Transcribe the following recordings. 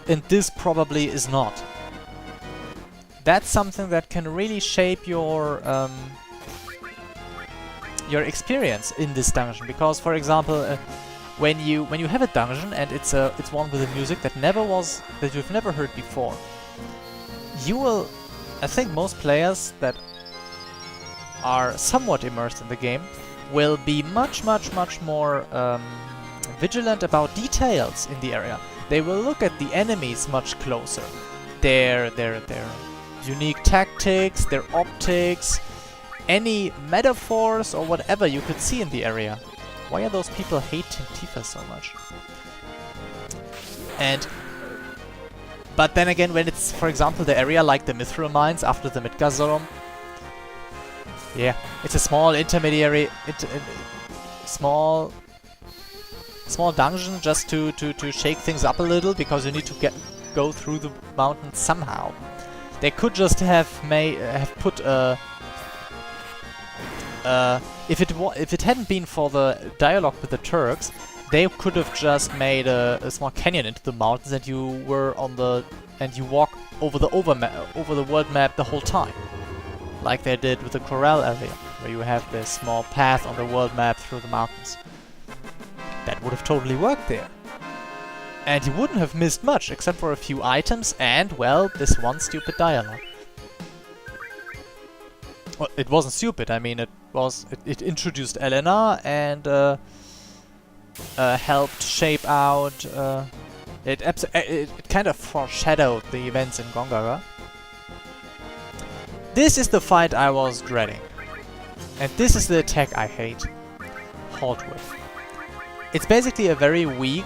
and this probably is not. That's something that can really shape your experience in this dungeon. Because, for example, when you have a dungeon and it's one with a music that you've never heard before, you will. I think most players that are somewhat immersed in the game will be much more vigilant about details in the area. They will look at the enemies much closer. Their unique tactics, their optics, any metaphors or whatever you could see in the area. Why are those people hating Tifa so much? But then again, when it's, for example, the area like the Mithril Mines after the Midgardsorm, yeah, it's a small intermediary, small dungeon just to shake things up a little, because you need to go through the mountain somehow. They could just have put a if it hadn't been for the dialogue with the Turks, they could have just made a small canyon into the mountains, and you walk over the world map the whole time, like they did with the Corel area, where you have this small path on the world map through the mountains. That would have totally worked there. And you wouldn't have missed much, except for a few items and, well, this one stupid dialogue. Well, it wasn't stupid, I mean, it introduced Elena and helped shape out, it kind of foreshadowed the events in Gongara. This is the fight I was dreading. And this is the attack I hate. Halt Whip. It's basically a very weak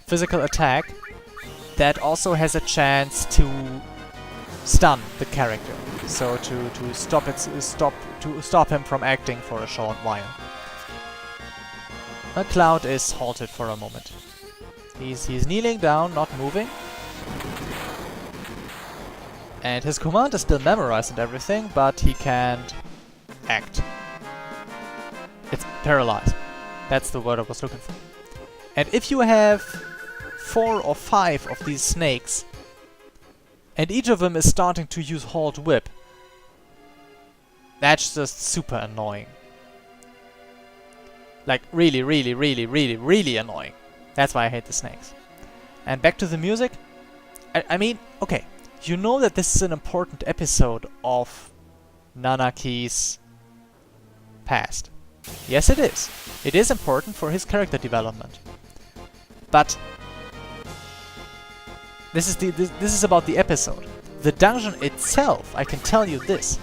physical attack that also has a chance to stun the character, so to stop him from acting for a short while. Cloud is halted for a moment. He's kneeling down, not moving, and his command is still memorized and everything, but he can't act. It's paralyzed. That's the word I was looking for. And if you have 4 or 5 of these snakes, and each of them is starting to use Halt Whip, that's just super annoying. Like, really annoying. That's why I hate the snakes. And back to the music. I mean, okay, you know that this is an important episode of Nanaki's past. Yes, it is. It is important for his character development. But this is about the episode. The dungeon itself, I can tell you this.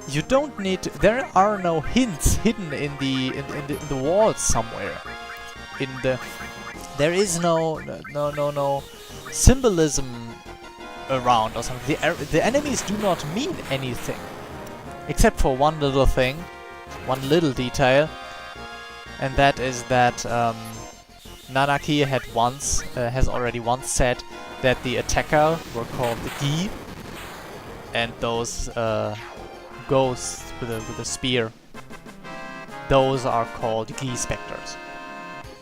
You don't need to, there are no hints hidden in the walls somewhere. There is no symbolism around or something. The enemies do not mean anything, except for one little thing, one little detail, and that is that Nanaki has already once said that the attacker were called the Gi, and those ghosts with a spear, those are called Gi specters.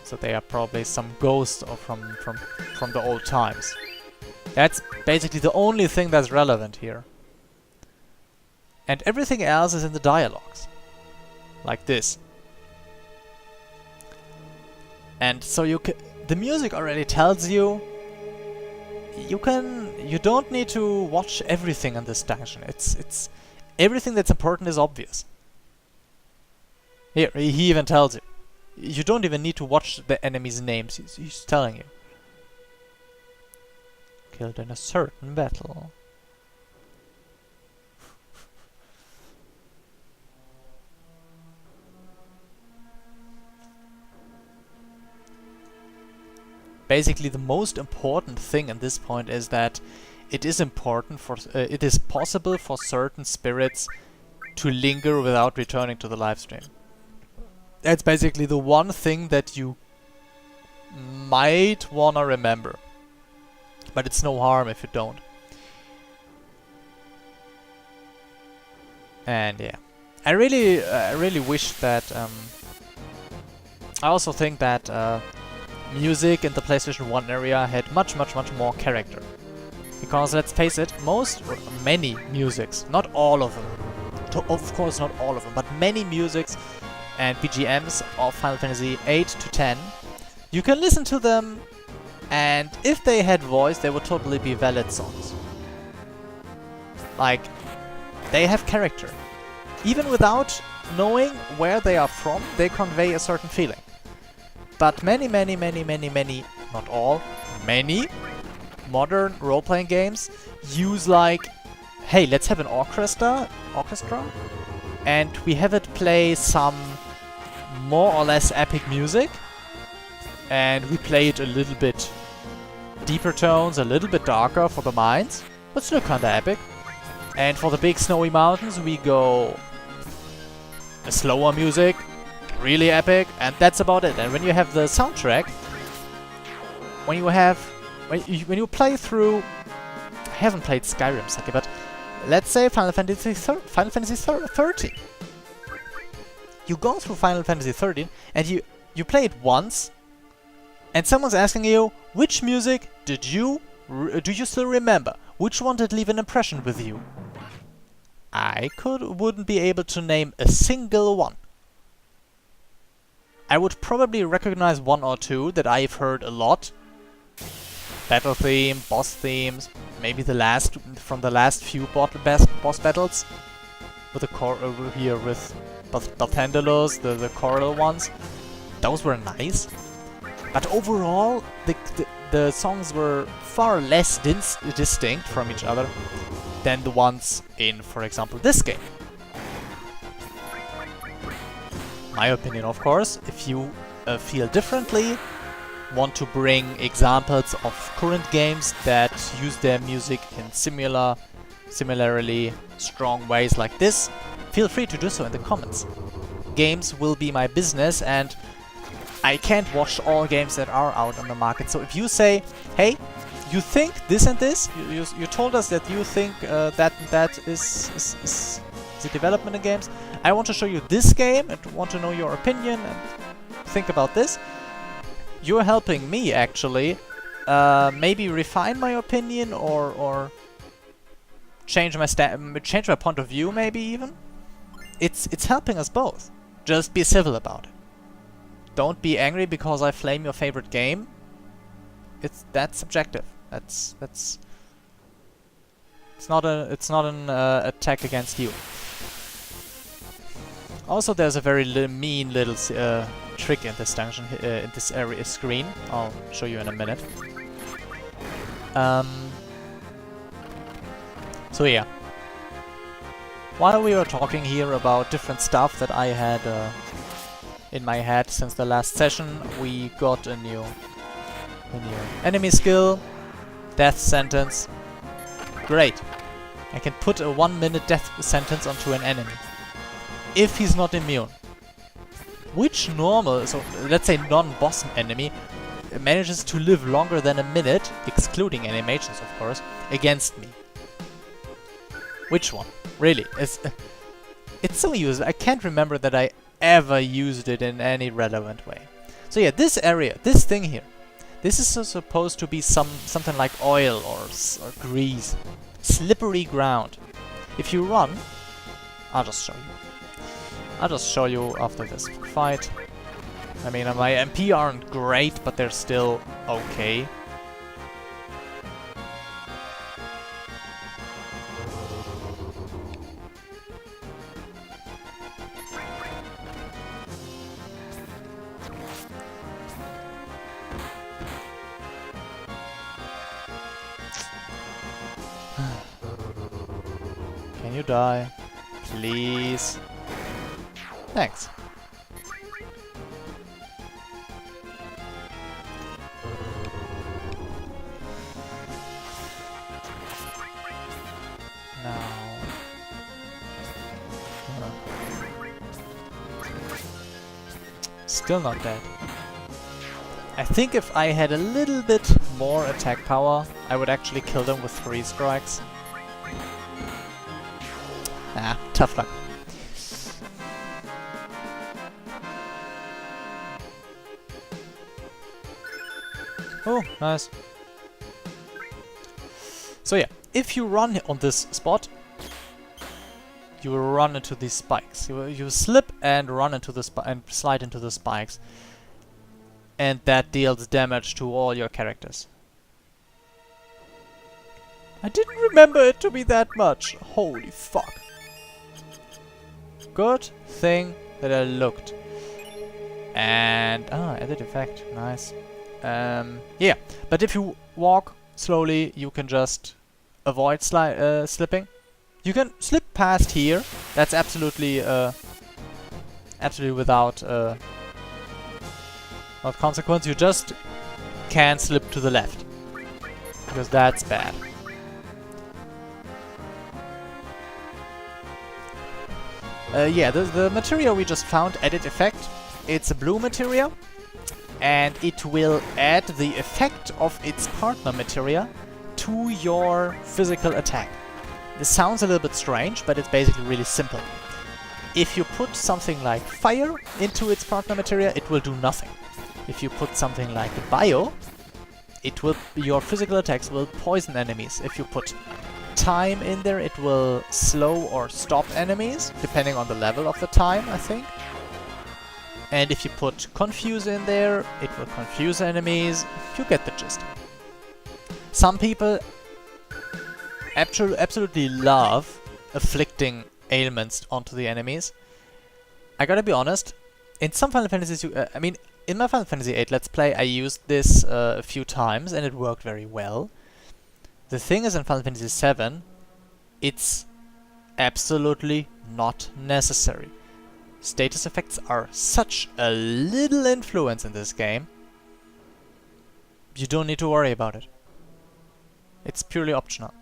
So they are probably some ghosts from the old times. That's basically the only thing that's relevant here. And everything else is in the dialogues. Like this. And so the music already tells you you don't need to watch everything in this dungeon. It's everything that's important is obvious. Here, he even tells you. You don't even need to watch the enemies' names. He's telling you. Killed in a certain battle. Basically, the most important thing at this point is that it is possible for certain spirits to linger without returning to the live stream. That's basically the one thing that you might wanna remember, but it's no harm if you don't. And yeah, I really wish that. I also think that music in the PlayStation 1 area had much more character. Because let's face it, many musics, not all of them, of course not all of them, but many musics and BGMs of Final Fantasy 8 to 10, you can listen to them, and if they had voice, they would totally be valid songs. Like, they have character. Even without knowing where they are from, they convey a certain feeling. But many, not all, many modern role-playing games use like, hey, let's have an orchestra, and we have it play some more or less epic music, and we play it a little bit deeper tones, a little bit darker for the minds, but still kinda epic. And for the big snowy mountains, we go a slower music, really epic, and that's about it. And when you have the soundtrack, when you play through, I haven't played Skyrim, Saki, but let's say Final Fantasy 13. You go through Final Fantasy 13 and you play it once, and someone's asking you, which music do you still remember? Which one did leave an impression with you? I wouldn't be able to name a single one. I would probably recognize one or two that I've heard a lot. Battle theme, boss themes, maybe from the last few boss battles. With the over here with Barthandelus, the choral ones. Those were nice. But overall, the songs were far less distinct from each other than the ones in, for example, this game. My opinion, of course. If you feel differently, want to bring examples of current games that use their music in similarly strong ways like this, feel free to do so in the comments. Games will be my business, and I can't watch all games that are out on the market. So if you say, hey, you think this and this, you told us that you think that is the development in games, I want to show you this game and want to know your opinion and think about this. You're helping me actually maybe refine my opinion or change my point of view, maybe even. It's helping us both. Just be civil about it. Don't be angry because I flame your favorite game. That's subjective. It's not an attack against you. Also, there's a very mean little trick in this dungeon, in this area screen. I'll show you in a minute. So yeah. While we were talking here about different stuff that I had in my head since the last session, we got a new enemy skill, death sentence. Great. I can put a 1-minute death sentence onto an enemy if he's not immune. Which normal, so let's say non-boss enemy, manages to live longer than a minute, excluding animations of course, against me? Which one? Really? It's so used. I can't remember that I ever used it in any relevant way. So yeah, this area, this thing here, this is supposed to be something like oil or grease. Slippery ground. If you run, I'll just show you. I'll just show you after this fight. I mean, my MP aren't great, but they're still okay. Can you die? Please. Thanks. Now. Still not dead. I think if I had a little bit more attack power, I would actually kill them with 3 strikes. Ah, tough luck. Oh, nice. So yeah, if you run on this spot, you will run into these spikes. You slip and run into the and slide into the spikes, and that deals damage to all your characters. I didn't remember it to be that much. Holy fuck. Good thing that I looked. And added effect, nice. Yeah, but if you walk slowly, you can just avoid slipping. You can slip past here. That's absolutely without consequence. You just can't slip to the left, because that's bad. Yeah, the material we just found, edit effect, it's a blue material, and it will add the effect of its partner material to your physical attack. This sounds a little bit strange, but it's basically really simple. If you put something like fire into its partner material, it will do nothing. If you put something like bio, your physical attacks will poison enemies. If you put time in there, it will slow or stop enemies, depending on the level of the time, I think. And if you put confuse in there, it will confuse enemies. You get the gist. Some people absolutely love afflicting ailments onto the enemies. I gotta be honest, in some Final Fantasies, in my Final Fantasy VIII Let's Play, I used this a few times and it worked very well. The thing is, in Final Fantasy VII, it's absolutely not necessary. Status effects are such a little influence in this game. You don't need to worry about it. It's purely optional.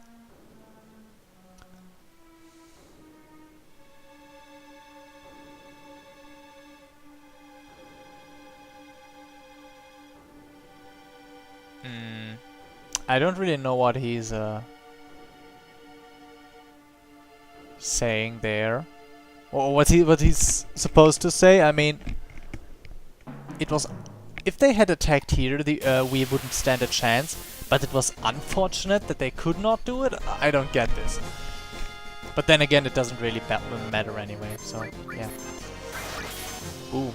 I don't really know what he's saying there, or what he's supposed to say. I mean, it was, if they had attacked here, we wouldn't stand a chance. But it was unfortunate that they could not do it. I don't get this. But then again, it doesn't really matter anyway. So yeah. Boom.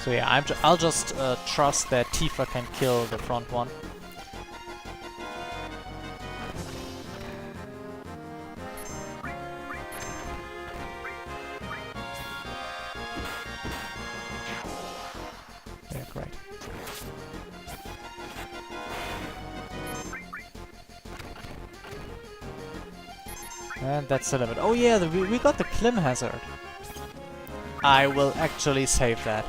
So yeah, I'll just trust that Tifa can kill the front one. Yeah, great. And that's the limit. Oh yeah, we got the Clim Hazard. I will actually save that.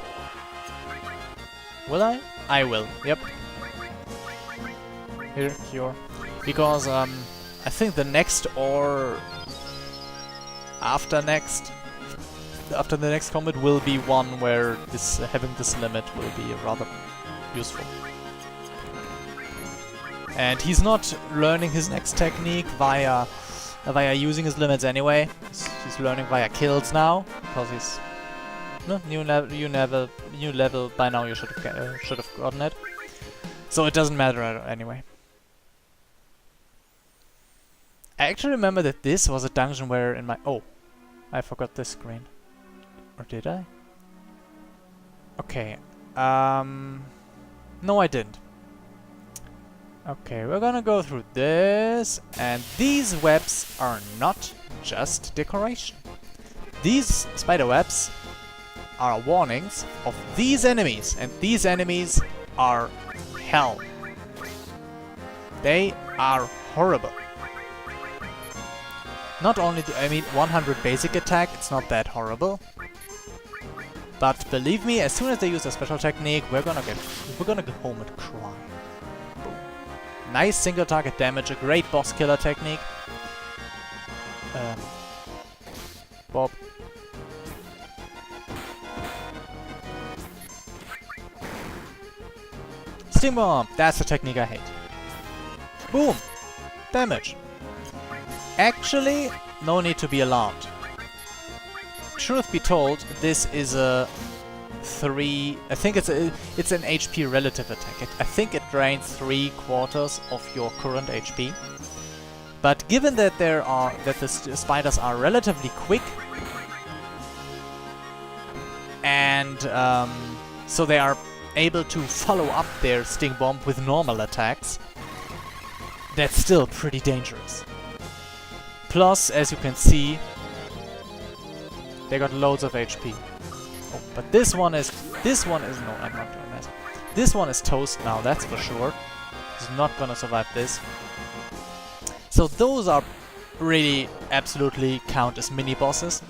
Will I? I will, yep. Here, cure. Because, I think the next or after the next combat will be one where having this limit will be rather useful. And he's not learning his next technique via using his limits anyway. He's learning via kills now, because he's new level. By now you should have gotten it. So it doesn't matter anyway. I actually remember that this was a dungeon where in my... Oh, I forgot this screen. Or did I? Okay. No, I didn't. Okay, we're gonna go through this, and these webs are not just decoration. These spider webs are warnings of these enemies, and these enemies are hell. They are horrible. Not only 100 basic attack, it's not that horrible. But believe me, as soon as they use a special technique, we're gonna go home and cry. Boom. Nice single target damage, a great boss killer technique. Bob. Steam Bomb! That's the technique I hate. Boom! Damage. Actually, no need to be alarmed. truth be told, this is a 3... I think it's an HP relative attack. I think it drains 3/4 of your current HP. But given that the spiders are relatively quick, and so they are able to follow up their Sting Bomb with normal attacks, that's still pretty dangerous. Plus, as you can see, they got loads of HP. Oh, but this one is no, I'm not doing that. This one is toast now, that's for sure. He's not gonna survive this. So those are really absolutely count as mini bosses.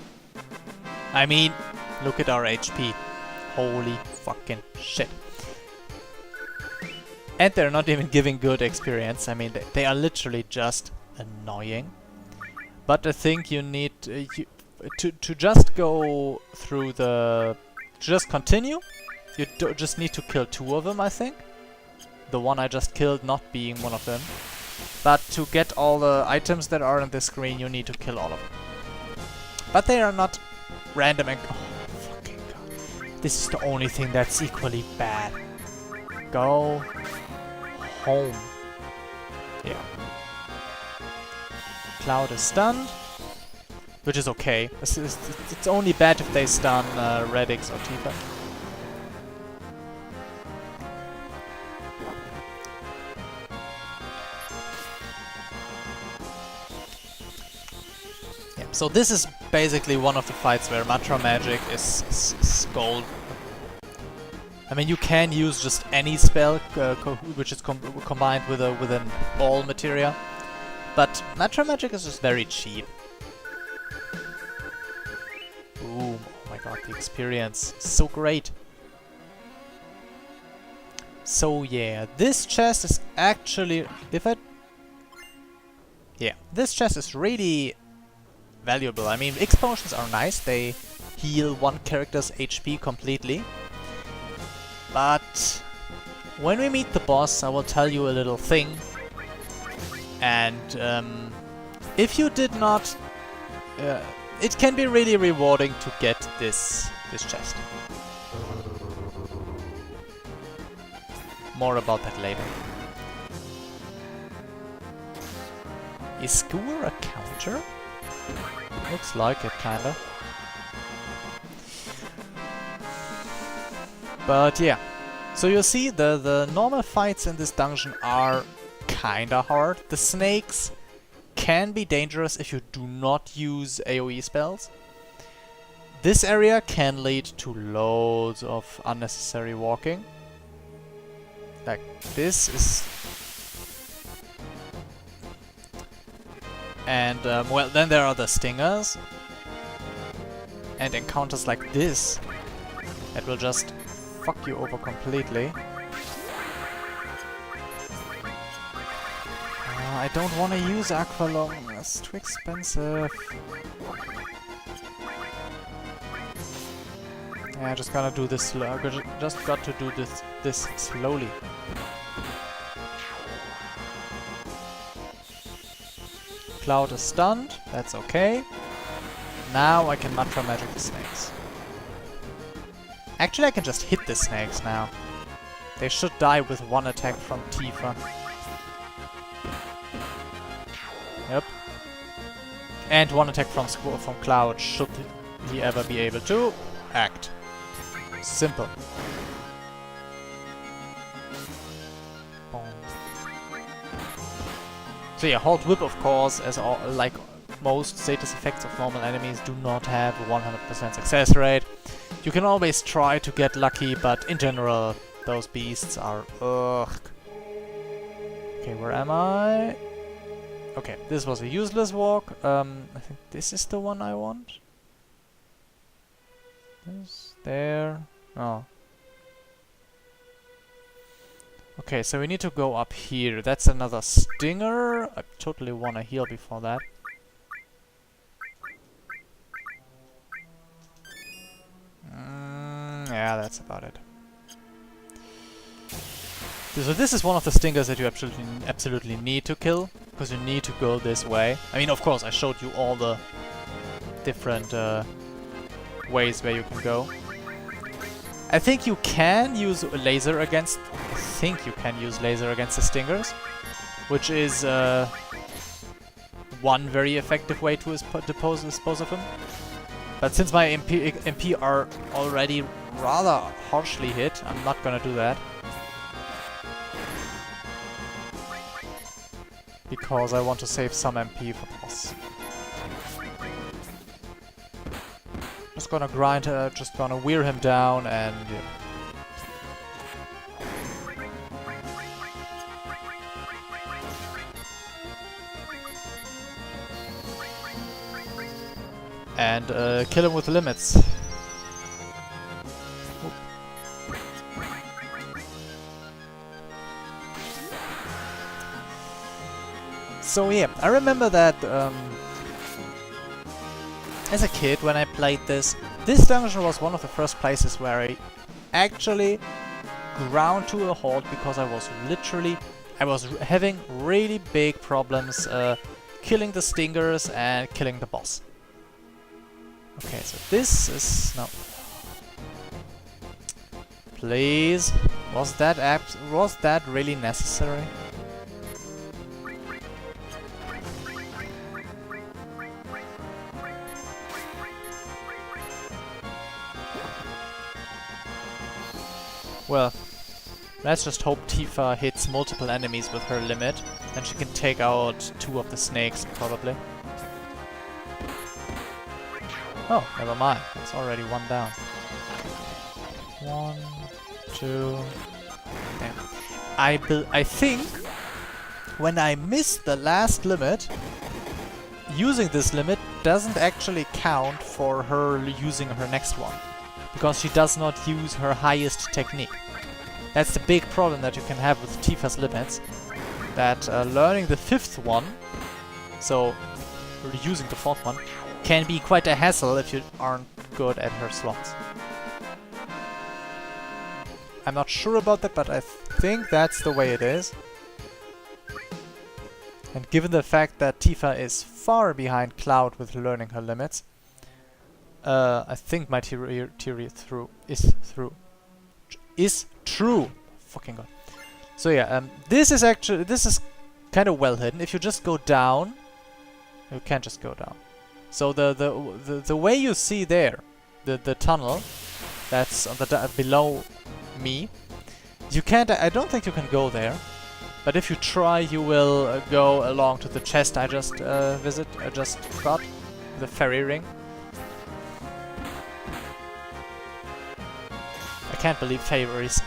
I mean, look at our HP. Holy fucking shit. And they're not even giving good experience. I mean, they are literally just annoying. But I think you need to just go through the... to just continue. You just need to kill 2 of them, I think. The one I just killed not being one of them. But to get all the items that are on the screen, you need to kill all of them. But they are not random and... oh, fucking god. This is the only thing that's equally bad. Go home. Yeah. Cloud is stunned, which is okay. It's only bad if they stun Radix or Tifa. Yeah, so this is basically one of the fights where Mantra Magic is gold. I mean, you can use just any spell which is combined with an all materia, but Mantra Magic is just very cheap. Boom! Oh my god, the experience is so great. So yeah, this chest is actually, this chest is really valuable. I mean, X potions are nice; they heal one character's HP completely. But when we meet the boss, I will tell you a little thing. And if you did not, it can be really rewarding to get this chest. More about that later. Is Skewer a counter? Looks like it, kinda. But yeah, so you see the normal fights in this dungeon are kinda hard. The snakes can be dangerous if you do not use AoE spells. This area can lead to loads of unnecessary walking. Like this is... And well, then there are the stingers. And encounters like this that will just fuck you over completely. I don't want to use Aqualung, it's too expensive. Yeah, I just gotta do this slow. Just got to do this slowly. Cloud is stunned, that's okay. Now I can Mantra Magic the snakes. Actually, I can just hit the snakes now. They should die with one attack from Tifa. Yep. And one attack from Cloud, should he ever be able to act. Simple. Boom. So yeah, Hold Whip, of course, as like most status effects of normal enemies, do not have a 100% success rate. You can always try to get lucky, but in general, those beasts are ugh. Okay, where am I? Okay, this was a useless walk. I think this is the one I want. This, there. Oh. Okay, so we need to go up here. That's another stinger. I totally want to heal before that. Yeah, that's about it. So this is one of the stingers that you absolutely need to kill, because you need to go this way. I mean, of course, I showed you all the different ways where you can go. I think you can use laser against... the stingers, which is one very effective way to dispose of him. But since my MP are already rather harshly hit, I'm not gonna do that. Because I want to save some MP for the boss. Just gonna grind, just gonna wear him down and... yeah. And kill him with limits. Oop. So yeah, I remember that as a kid when I played this dungeon was one of the first places where I actually ground to a halt because I was having really big problems killing the stingers and killing the boss. Okay, so this is... no. Please. Was that really necessary? Well, let's just hope Tifa hits multiple enemies with her limit, and she can take out 2 of the snakes, probably. Oh, never mind. That's already 1 down. 1, 2... Damn. I think when I miss the last limit, using this limit doesn't actually count for her using her next one. Because she does not use her highest technique. That's the big problem that you can have with Tifa's limits. That learning the 5th one, so using the 4th one, can be quite a hassle if you aren't good at her slots. I'm not sure about that, but I think that's the way it is. And given the fact that Tifa is far behind Cloud with learning her limits, I think my theory is true. Fucking god. So yeah, this is kind of well hidden. If you just go down, you can't just go down. So the way you see there, the tunnel that's on the below me, you can't. I don't think you can go there. But if you try, you will go along to the chest I just got, the fairy ring. I can't believe fairies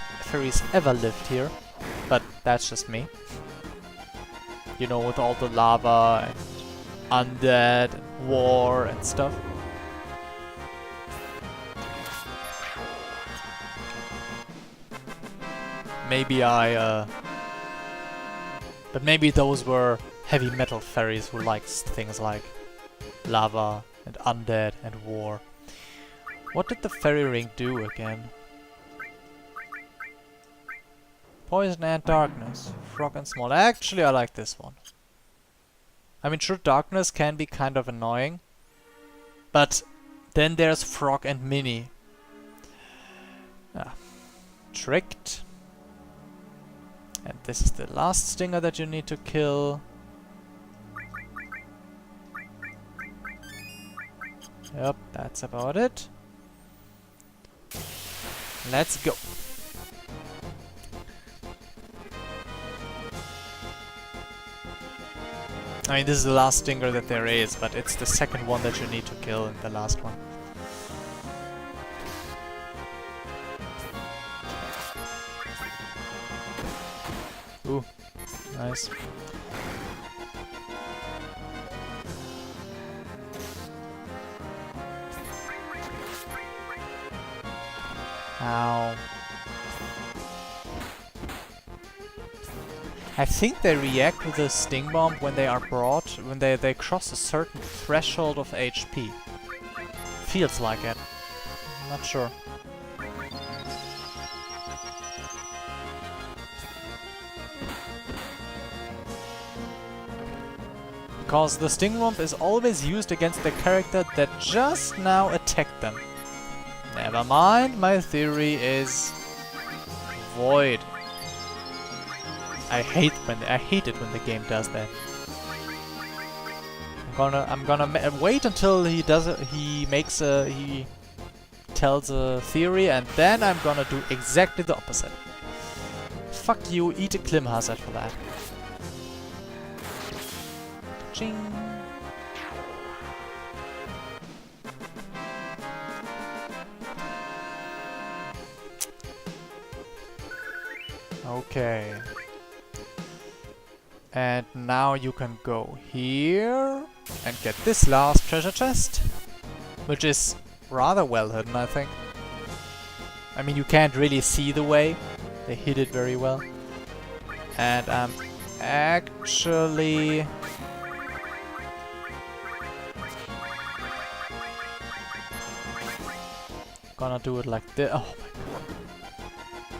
ever lived here, but that's just me. You know, with all the lava and undead and war and stuff. Maybe but maybe those were heavy metal fairies who liked things like lava and undead and war. What did the fairy ring do again? Poison and darkness. Frog and small. Actually, I like this one. I mean, sure, darkness can be kind of annoying. But then there's Frog and Mini. Ah. Tricked. And this is the last stinger that you need to kill. Yep, that's about it. Let's go. I mean, this is the last stinger that there is, but it's the second one that you need to kill in the last one. Ooh, nice. Ow. I think they react with a sting bomb when they are brought, when they cross a certain threshold of HP. Feels like it. I'm not sure. Because the sting bomb is always used against the character that just now attacked them. Never mind, my theory is void. I hate it when the game does that. I'm gonna wait until he tells a theory, and then I'm gonna do exactly the opposite. Fuck you, eat a Klim Hazard for that. Ching. Okay. And now you can go here and get this last treasure chest, which is rather well hidden, I think. I mean, you can't really see the way. They hid it very well. And I'm actually... gonna do it like this. Oh my god.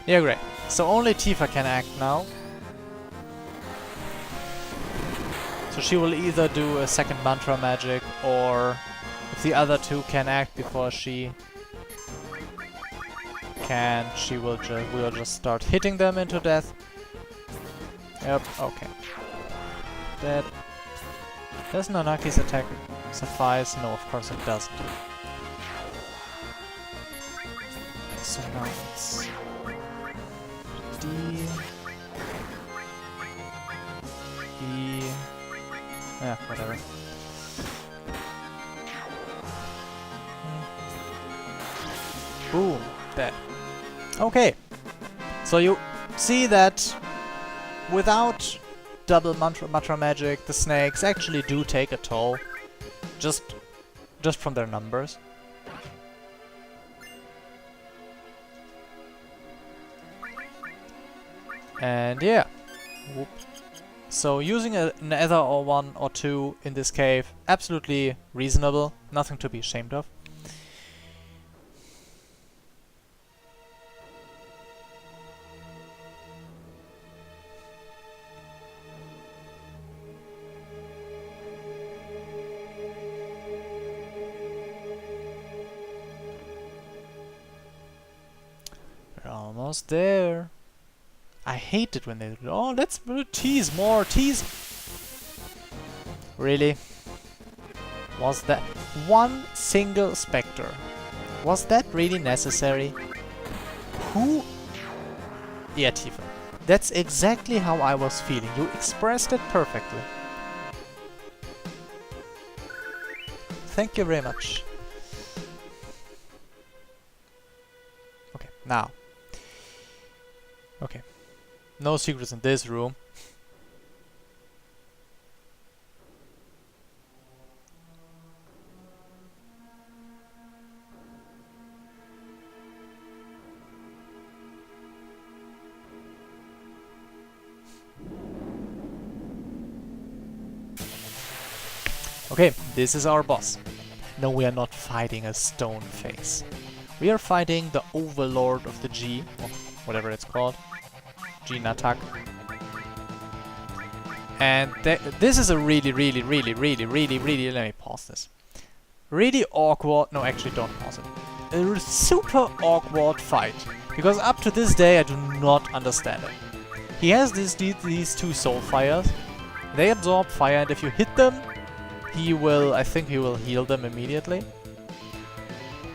Yeah, great. So only Tifa can act now. So she will either do a second mantra magic, or if the other two can act before she can, we'll just start hitting them into death. Yep, okay. Dead. Does Nanaki's attack suffice? No, of course it doesn't. So now it's D, E, yeah, whatever. Boom, dead. Okay, so you see that without double mantra magic, the snakes actually do take a toll, just from their numbers. And yeah, whoop. So using an nether or one or two in this cave, absolutely reasonable, nothing to be ashamed of. We're almost there. I hate it when they do. Oh, let's tease more, tease. Really? Was that one single specter? Was that really necessary? Who? Yeah, Tifa. That's exactly how I was feeling. You expressed it perfectly. Thank you very much. Okay, now. Okay. No secrets in this room. Okay, this is our boss. No, we are not fighting a stone face. We are fighting the overlord of the G, or whatever it's called. G-Natak. And this is a really, let me pause this. Really awkward, no actually don't pause it. A super awkward fight. Because up to this day I do not understand it. He has these two soul fires. They absorb fire, and if you hit them, I think he will heal them immediately.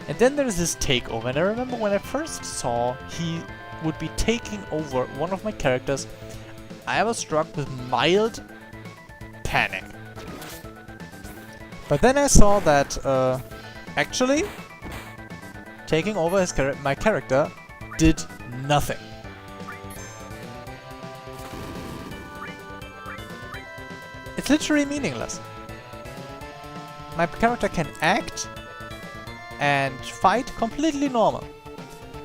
And then there's this takeover, and I remember when I first saw he would be taking over one of my characters, I was struck with mild panic. But then I saw that actually taking over my character did nothing. It's literally meaningless. My character can act and fight completely normal.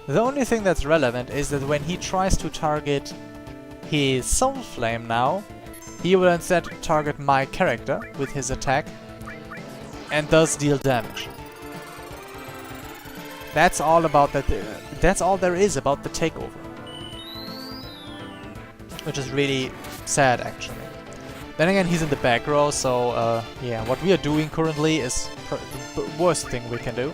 The only thing that's relevant is that when he tries to target his Soul Flame now, he will instead target my character with his attack and thus deal damage. That's all about that. That's all there is about the takeover. Which is really sad, actually. Then again, he's in the back row, so yeah, what we are doing currently is the worst thing we can do.